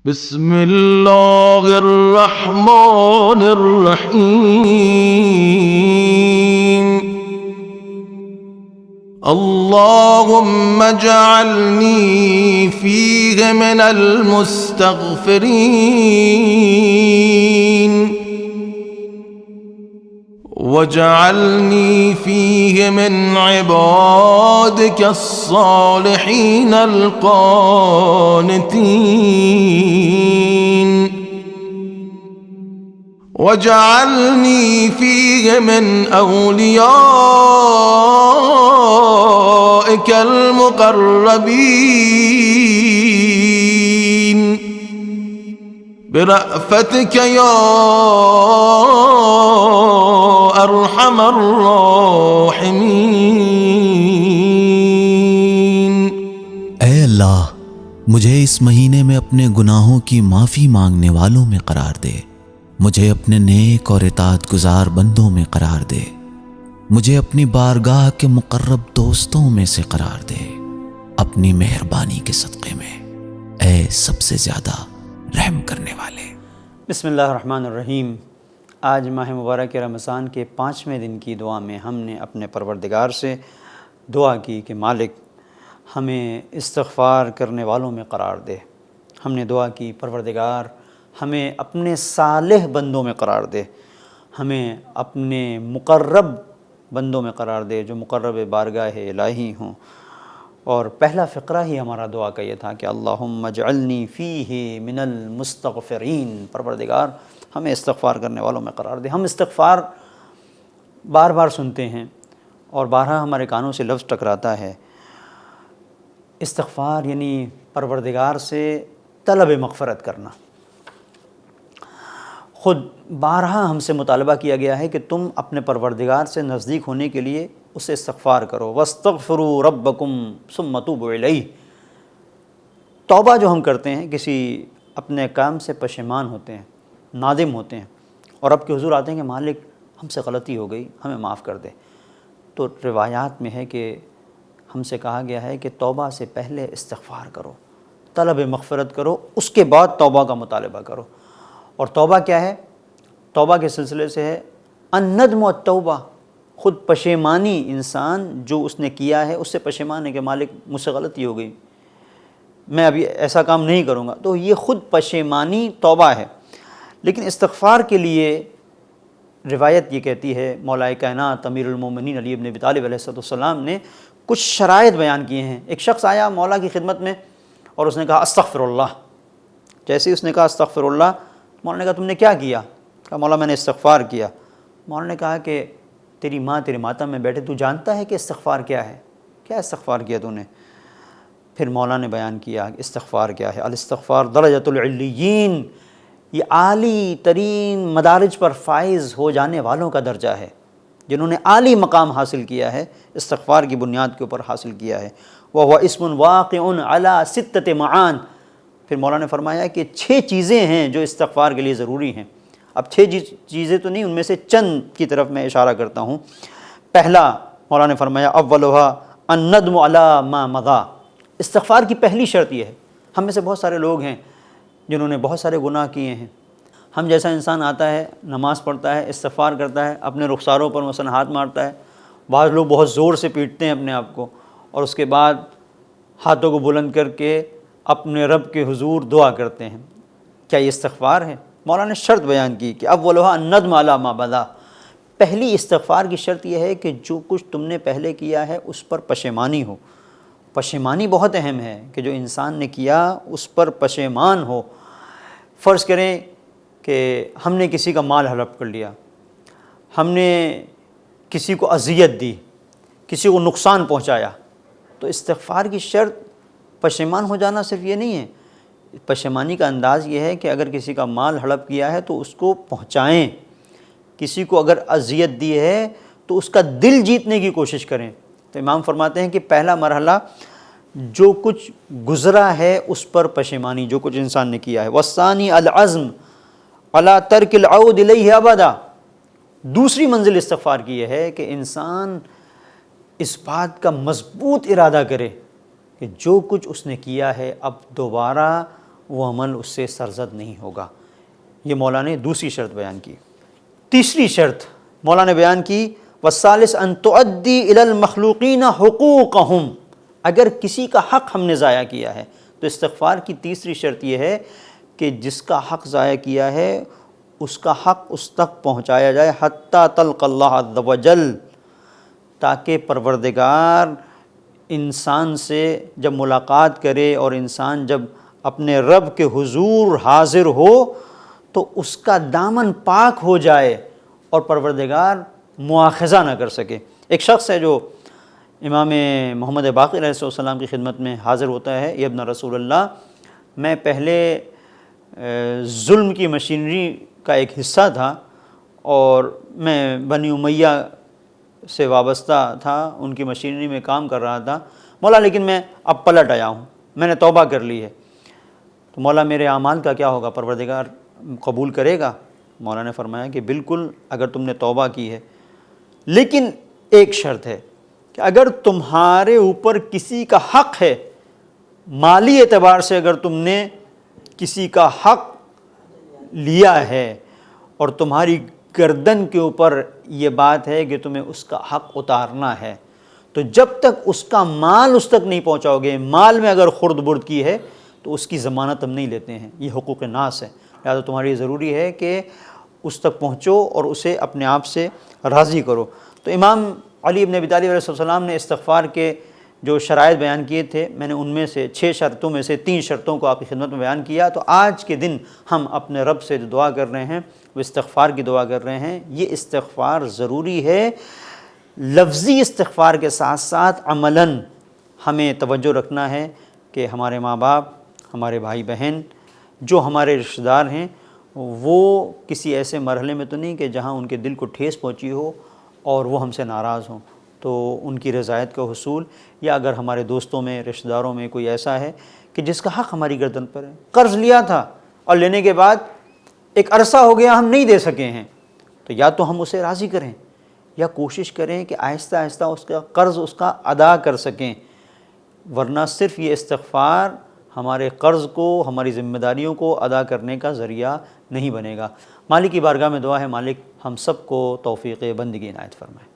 بسم اللہ الرحمن الرحیم اللہم اجعلنی فیہ من المستغفرین واجعلنی فیہ من عبادک الصالحین القانتین واجعلنی فیہ من اولیائک المقربین برأفتک یا ارحم الراحمین۔ اے اللہ، مجھے اس مہینے میں اپنے گناہوں کی معافی مانگنے والوں میں قرار دے، مجھے اپنے نیک اور اطاعت گزار بندوں میں قرار دے، مجھے اپنی بارگاہ کے مقرب دوستوں میں سے قرار دے، اپنی مہربانی کے صدقے میں، اے سب سے زیادہ رحم کرنے والے۔ بسم اللہ الرحمن الرحیم۔ آج ماہ مبارک رمضان کے 5ویں دن کی دعا میں ہم نے اپنے پروردگار سے دعا کی کہ مالک ہمیں استغفار کرنے والوں میں قرار دے۔ ہم نے دعا کی پروردگار ہمیں اپنے صالح بندوں میں قرار دے، ہمیں اپنے مقرب بندوں میں قرار دے جو مقرب بارگاہ الہی ہوں۔ اور پہلا فقرہ ہی ہمارا دعا کا یہ تھا کہ اللہم اجعلنی فیہ من المستغفرین، پروردگار ہمیں استغفار کرنے والوں میں قرار دے۔ ہم استغفار بار بار سنتے ہیں اور بارہا ہمارے کانوں سے لفظ ٹکراتا ہے۔ استغفار یعنی پروردگار سے طلب مغفرت کرنا۔ خود بارہا ہم سے مطالبہ کیا گیا ہے کہ تم اپنے پروردگار سے نزدیک ہونے کے لیے اسے استغفار کرو، وَاسْتَغْفِرُوا رَبَّكُمْ ثُمَّ تُوبُوا إِلَيْهِ۔ توبہ جو ہم کرتے ہیں، کسی اپنے کام سے پشیمان ہوتے ہیں، نادم ہوتے ہیں اور اب کے حضور آتے ہیں کہ مالک ہم سے غلطی ہو گئی، ہمیں معاف کر دے، تو روایات میں ہے کہ ہم سے کہا گیا ہے کہ توبہ سے پہلے استغفار کرو، طلب مغفرت کرو، اس کے بعد توبہ کا مطالبہ کرو۔ اور توبہ کیا ہے؟ توبہ کے سلسلے سے ہے الندم والتوبہ، خود پشیمانی، انسان جو اس نے کیا ہے اس سے پشیمان ہے کہ مالک مجھ سے غلطی ہو گئی، میں ابھی ایسا کام نہیں کروں گا، تو یہ خود پشیمانی توبہ ہے۔ لیکن استغفار کے لیے روایت یہ کہتی ہے، مولا کائنات امیر المومنین علی ابن ابی طالب علیہ السلام نے کچھ شرائط بیان کیے ہیں۔ ایک شخص آیا مولا کی خدمت میں اور اس نے کہا استغفر اللہ۔ جیسے ہی اس نے کہا استغفر اللہ، مولا نے کہا تم نے کیا کیا؟ کہا مولا میں نے استغفار کیا۔ مولا نے کہا کہ تیری ماں تیرے ماتم میں بیٹھے، تو جانتا ہے کہ استغفار کیا ہے؟ کیا استغفار کیا تو نے؟ پھر مولا نے بیان کیا کہ استغفار کیا ہے۔ الاستغفار درجۃ العلیین، یہ عالی ترین مدارج پر فائز ہو جانے والوں کا درجہ ہے، جنہوں نے عالی مقام حاصل کیا ہے، استغفار کی بنیاد کے اوپر حاصل کیا ہے۔ وَهُوَ اسْمٌ وَاقِعٌ عَلَى 6 معان۔ پھر مولا نے فرمایا کہ 6 چیزیں ہیں جو استغفار کے لیے ضروری ہیں۔ اب 6 چیزیں تو نہیں، ان میں سے چند کی طرف میں اشارہ کرتا ہوں۔ پہلا مولا نے فرمایا اولھا الندم علی ما مضی۔ استغفار کی پہلی شرط یہ ہے، ہم میں سے بہت سارے لوگ ہیں جنہوں نے بہت سارے گناہ کیے ہیں۔ ہم جیسا انسان آتا ہے، نماز پڑھتا ہے، استغفار کرتا ہے، اپنے رخساروں پر مثلا ہاتھ مارتا ہے، بعض لوگ بہت زور سے پیٹتے ہیں اپنے آپ کو، اور اس کے بعد ہاتھوں کو بلند کر کے اپنے رب کے حضور دعا کرتے ہیں۔ کیا یہ استغفار ہے؟ مولا نے شرط بیان کی کہ اولھا الندم علی ما مضی۔ پہلی استغفار کی شرط یہ ہے کہ جو کچھ تم نے پہلے کیا ہے اس پر پشیمانی ہو۔ پشیمانی بہت اہم ہے کہ جو انسان نے کیا اس پر پشیمان ہو۔ فرض کریں کہ ہم نے کسی کا مال ہڑپ کر لیا، ہم نے کسی کو اذیت دی، کسی کو نقصان پہنچایا، تو استغفار کی شرط پشیمان ہو جانا صرف یہ نہیں ہے۔ پشیمانی کا انداز یہ ہے کہ اگر کسی کا مال ہڑپ کیا ہے تو اس کو پہنچائیں، کسی کو اگر اذیت دی ہے تو اس کا دل جیتنے کی کوشش کریں۔ تو امام فرماتے ہیں کہ پہلا مرحلہ جو کچھ گزرا ہے اس پر پشیمانی، جو کچھ انسان نے کیا ہے۔ والثانی العزم علی ترک العود الیہ ابدا۔ دوسری منزل استغفار کی یہ ہے کہ انسان اس بات کا مضبوط ارادہ کرے کہ جو کچھ اس نے کیا ہے اب دوبارہ وہ عمل اس سے سرزد نہیں ہوگا۔ یہ مولا نے دوسری شرط بیان کی۔ تیسری شرط مولا نے بیان کی والثالث ان تؤدی الی المخلوقین حقوقہم، اگر کسی کا حق ہم نے ضائع کیا ہے تو استغفار کی تیسری شرط یہ ہے کہ جس کا حق ضائع کیا ہے اس کا حق اس تک پہنچایا جائے حتی تلق اللہ عز وجل، تاکہ پروردگار انسان سے جب ملاقات کرے اور انسان جب اپنے رب کے حضور حاضر ہو تو اس کا دامن پاک ہو جائے اور پروردگار مواخذہ نہ کر سکے۔ ایک شخص ہے جو امام محمد باقر علیہ السلام کی خدمت میں حاضر ہوتا ہے، یہ ابن رسول اللہ، میں پہلے ظلم کی مشینری کا ایک حصہ تھا اور میں بنی امیہ سے وابستہ تھا، ان کی مشینری میں کام کر رہا تھا مولا، لیکن میں اب پلٹ آیا ہوں، میں نے توبہ کر لی ہے، تو مولا میرے اعمال کا کیا ہوگا، پروردگار قبول کرے گا؟ مولا نے فرمایا کہ بالکل، اگر تم نے توبہ کی ہے، لیکن ایک شرط ہے کہ اگر تمہارے اوپر کسی کا حق ہے، مالی اعتبار سے اگر تم نے کسی کا حق لیا ہے اور تمہاری گردن کے اوپر یہ بات ہے کہ تمہیں اس کا حق اتارنا ہے، تو جب تک اس کا مال اس تک نہیں پہنچاؤ گے، مال میں اگر خرد برد کی ہے تو اس کی ضمانت ہم نہیں لیتے ہیں، یہ حقوق ناس ہے، لہٰذا تمہاری ضروری ہے کہ اس تک پہنچو اور اسے اپنے آپ سے راضی کرو۔ تو امام علی بن ابی طالب علیہ السلام نے استغفار کے جو شرائط بیان کیے تھے، میں نے ان میں سے 6 شرطوں میں سے 3 شرطوں کو آپ کی خدمت میں بیان کیا۔ تو آج کے دن ہم اپنے رب سے جو دعا کر رہے ہیں وہ استغفار کی دعا کر رہے ہیں۔ یہ استغفار ضروری ہے، لفظی استغفار کے ساتھ ساتھ عملاً ہمیں توجہ رکھنا ہے کہ ہمارے ماں باپ، ہمارے بھائی بہن، جو ہمارے رشتہ دار ہیں، وہ کسی ایسے مرحلے میں تو نہیں کہ جہاں ان کے دل کو ٹھیس پہنچی ہو اور وہ ہم سے ناراض ہوں، تو ان کی رضایت کا حصول، یا اگر ہمارے دوستوں میں، رشتہ داروں میں کوئی ایسا ہے کہ جس کا حق ہماری گردن پر ہے، قرض لیا تھا اور لینے کے بعد ایک عرصہ ہو گیا ہم نہیں دے سکے ہیں، تو یا تو ہم اسے راضی کریں یا کوشش کریں کہ آہستہ آہستہ اس کا قرض اس کا ادا کر سکیں، ورنہ صرف یہ استغفار ہمارے قرض کو، ہماری ذمہ داریوں کو ادا کرنے کا ذریعہ نہیں بنے گا۔ مالک کی بارگاہ میں دعا ہے، مالک ہم سب کو توفیق بندگی عنایت فرمائے۔